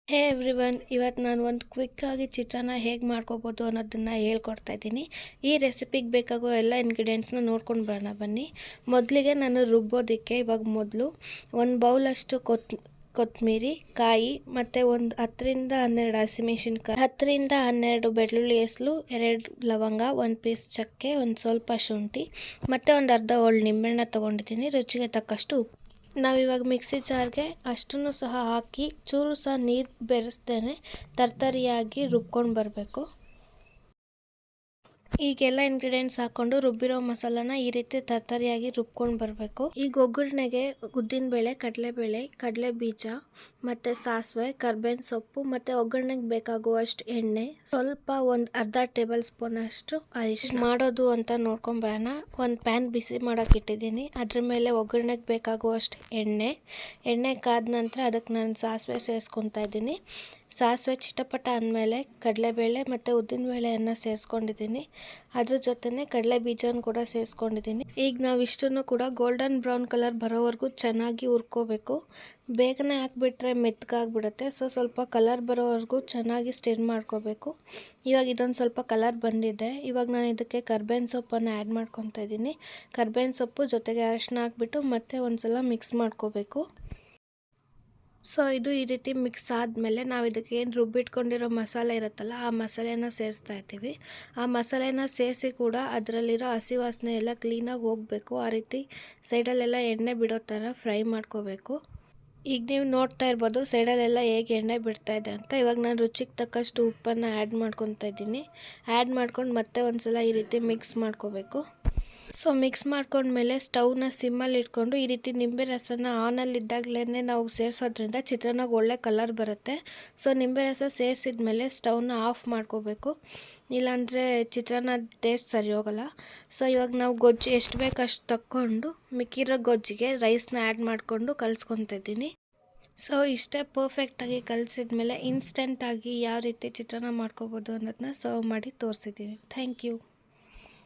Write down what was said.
ಹೇ everyone, ಇವತ್ತು ನಾನು ಒಂದು ಕ್ವಿಕ್ಕಾಗಿ ಚಿತ್ರಾನ್ನ ಹೇಗೆ ಮಾಡ್ಕೋಬೋದು ಅನ್ನೋದನ್ನು ಹೇಳ್ಕೊಡ್ತಾ ಇದ್ದೀನಿ. ಈ ರೆಸಿಪಿಗೆ ಬೇಕಾಗೋ ಎಲ್ಲ ಇಂಗ್ರೀಡಿಯೆಂಟ್ಸ್ನ ನೋಡ್ಕೊಂಡು ಬರೋಣ ಬನ್ನಿ. ಮೊದಲಿಗೆ ನಾನು ರುಬ್ಬೋದಕ್ಕೆ ಮೊದಲು ಒಂದು ಬೌಲಷ್ಟು ಕೊತ್ತಂಬರಿ ಕಾಯಿ ಮತ್ತು ಒಂದು 10-12 ಹಸಿಮೆಣಸಿನ್ಕಾಯಿ, 10-12 ಬೆಳ್ಳುಳ್ಳಿ ಎಸಳು, 2 ಲವಂಗ, ಒಂದು ಪೀಸ್ ಚಕ್ಕೆ, ಒಂದು ಸ್ವಲ್ಪ ಶುಂಠಿ ಮತ್ತು ಒಂದು ಅರ್ಧ ಹೋಳು ನಿಂಬೆಹಣ್ಣು ತೊಗೊಂಡಿದ್ದೀನಿ. ರುಚಿಗೆ ತಕ್ಕಷ್ಟು ಉಪ್ಪು. ನಾವಿವಾಗ ಮಿಕ್ಸಿ ಜಾರ್ಗೆ ಅಷ್ಟನ್ನು ಸಹ ಹಾಕಿ ಚೂರು ಸಹ ನೀರು ಬೆರೆಸ್ದೇನೆ ತರ್ತರಿಯಾಗಿ ರುಬ್ಕೊಂಡು ಬರಬೇಕು. ಈಗೆಲ್ಲ ಇಂಗ್ರೀಡಿಯೆಂಟ್ಸ್ ಹಾಕ್ಕೊಂಡು ರುಬ್ಬಿರೋ ಮಸಾಲಾನ ಈ ರೀತಿ ತರ್ತರಿಯಾಗಿ ರುಬ್ಕೊಂಡು ಬರಬೇಕು. ಈಗ ಒಗ್ಗರಣೆಗೆ ಉದ್ದಿನಬೇಳೆ, ಕಡಲೆಬೇಳೆ, ಕಡಲೆ ಬೀಜ ಮತ್ತು ಸಾಸಿವೆ, ಕರ್ಬೇವಿನ ಸೊಪ್ಪು ಮತ್ತು ಒಗ್ಗರಣೆಗೆ ಬೇಕಾಗುವಷ್ಟು ಎಣ್ಣೆ, ಸ್ವಲ್ಪ ಒಂದು ಅರ್ಧ ಟೇಬಲ್ ಸ್ಪೂನ್ ಅಷ್ಟು ಅರಿಶಿನ. ಮಾಡೋದು ಅಂತ ನೋಡ್ಕೊಂಬರೋಣ. ಒಂದು ಪ್ಯಾನ್ ಬಿಸಿ ಮಾಡೋಕೆ ಇಟ್ಟಿದ್ದೀನಿ. ಅದ್ರ ಮೇಲೆ ಒಗ್ಗರಣೆಗೆ ಬೇಕಾಗುವಷ್ಟು ಎಣ್ಣೆ ಕಾದ ನಂತರ ಅದಕ್ಕೆ ನಾನು ಸಾಸಿವೆ ಸೇರಿಸ್ಕೊತಾ ಇದ್ದೀನಿ. ಸಾಸಿವೆ ಚಿಟಪಟ ಅಂದಮೇಲೆ ಕಡಲೆಬೇಳೆ ಮತ್ತು ಉದ್ದಿನಬೇಳೆಯನ್ನು ಸೇರಿಸ್ಕೊಂಡಿದ್ದೀನಿ. ಅದ್ರ ಜೊತೆನೆ ಕಡಲೆ ಬೀಜನ ಕೂಡ ಸೇರಿಸ್ಕೊಂಡಿದ್ದೀನಿ. ಈಗ ನಾವು ಇಷ್ಟನ್ನು ಕೂಡ ಗೋಲ್ಡನ್ ಬ್ರೌನ್ ಕಲರ್ ಬರೋವರೆಗೂ ಚೆನ್ನಾಗಿ ಹುರ್ಕೋಬೇಕು. ಬೇಗನೆ ಹಾಕ್ಬಿಟ್ರೆ ಮೆತ್ತಗಾಗ್ಬಿಡುತ್ತೆ. ಸ್ವಲ್ಪ ಕಲರ್ ಬರೋವರೆಗೂ ಚೆನ್ನಾಗಿ ಸ್ಟಿರ್ ಮಾಡ್ಕೋಬೇಕು. ಇವಾಗ ಇದೊಂದು ಸ್ವಲ್ಪ ಕಲರ್ ಬಂದಿದೆ. ಇವಾಗ ನಾನು ಇದಕ್ಕೆ ಕರ್ಬೇವಿನ ಸೊಪ್ಪನ್ನು ಆ್ಯಡ್ ಮಾಡ್ಕೊತಾ ಇದ್ದೀನಿ. ಕರ್ಬೇವಿನ ಸೊಪ್ಪು ಜೊತೆಗೆ ಅರಿಶಿನ ಹಾಕ್ಬಿಟ್ಟು ಮತ್ತೆ ಒಂದ್ಸಲ ಮಿಕ್ಸ್ ಮಾಡ್ಕೋಬೇಕು. ಇದು ಈ ರೀತಿ ಮಿಕ್ಸ್ ಆದಮೇಲೆ ನಾವು ಇದಕ್ಕೆ ಏನು ರುಬ್ಬಿಟ್ಕೊಂಡಿರೋ ಮಸಾಲೆ ಇರುತ್ತಲ್ಲ, ಆ ಮಸಾಲೆನ ಸೇರಿಸ್ತಾ ಇರ್ತೀವಿ. ಆ ಮಸಾಲೆನ ಸೇರಿಸಿ ಕೂಡ ಅದರಲ್ಲಿರೋ ಹಸಿ ವಾಸನೆ ಎಲ್ಲ ಕ್ಲೀನಾಗಿ ಹೋಗಬೇಕು. ಆ ರೀತಿ ಸೈಡಲ್ಲೆಲ್ಲ ಎಣ್ಣೆ ಬಿಡೋ ಥರ ಫ್ರೈ ಮಾಡ್ಕೋಬೇಕು. ಈಗ ನೀವು ನೋಡ್ತಾ ಇರ್ಬೋದು ಸೈಡಲ್ಲೆಲ್ಲ ಹೇಗೆ ಎಣ್ಣೆ ಬಿಡ್ತಾ ಇದೆ ಅಂತ. ಇವಾಗ ನಾನು ರುಚಿಗೆ ತಕ್ಕಷ್ಟು ಉಪ್ಪನ್ನು ಆ್ಯಡ್ ಮಾಡ್ಕೊತಾ ಇದ್ದೀನಿ. ಆ್ಯಡ್ ಮಾಡ್ಕೊಂಡು ಮತ್ತೆ ಒಂದ್ಸಲ ಈ ರೀತಿ ಮಿಕ್ಸ್ ಮಾಡ್ಕೋಬೇಕು. ಮಿಕ್ಸ್ ಮಾಡ್ಕೊಂಡ್ಮೇಲೆ ಸ್ಟವ್ನ ಸಿಮ್ಮಲ್ಲಿ ಇಟ್ಕೊಂಡು ಈ ರೀತಿ ನಿಂಬೆ ರಸನ ಆನಲ್ಲಿದ್ದಾಗಲೇ ನಾವು ಸೇರಿಸೋದ್ರಿಂದ ಚಿತ್ರಾನ್ನಕ್ಕೆ ಒಳ್ಳೆ ಕಲರ್ ಬರುತ್ತೆ. ನಿಂಬೆ ರಸ ಸೇರಿಸಿದ್ಮೇಲೆ ಸ್ಟವ್ನ ಆಫ್ ಮಾಡ್ಕೋಬೇಕು. ಇಲ್ಲಾಂದರೆ ಚಿತ್ರಾನ್ನ ಟೇಸ್ಟ್ ಸರಿ ಹೋಗಲ್ಲ. ಇವಾಗ ನಾವು ಗೊಜ್ಜು ಎಷ್ಟು ಬೇಕು ಅಷ್ಟು ತಕ್ಕೊಂಡು ಮಿಕ್ಕಿರೋ ಗೊಜ್ಜಿಗೆ ರೈಸ್ನ ಆ್ಯಡ್ ಮಾಡಿಕೊಂಡು ಕಲಿಸ್ಕೊತಾ ಇದ್ದೀನಿ. ಇಷ್ಟೇ ಪರ್ಫೆಕ್ಟಾಗಿ ಕಲಿಸಿದ್ಮೇಲೆ ಇನ್ಸ್ಟೆಂಟಾಗಿ ಯಾವ ರೀತಿ ಚಿತ್ರಾನ್ನ ಮಾಡ್ಕೋಬೋದು ಅನ್ನೋದನ್ನ ಸರ್ವ್ ಮಾಡಿ ತೋರಿಸಿದ್ದೀನಿ. Thank you.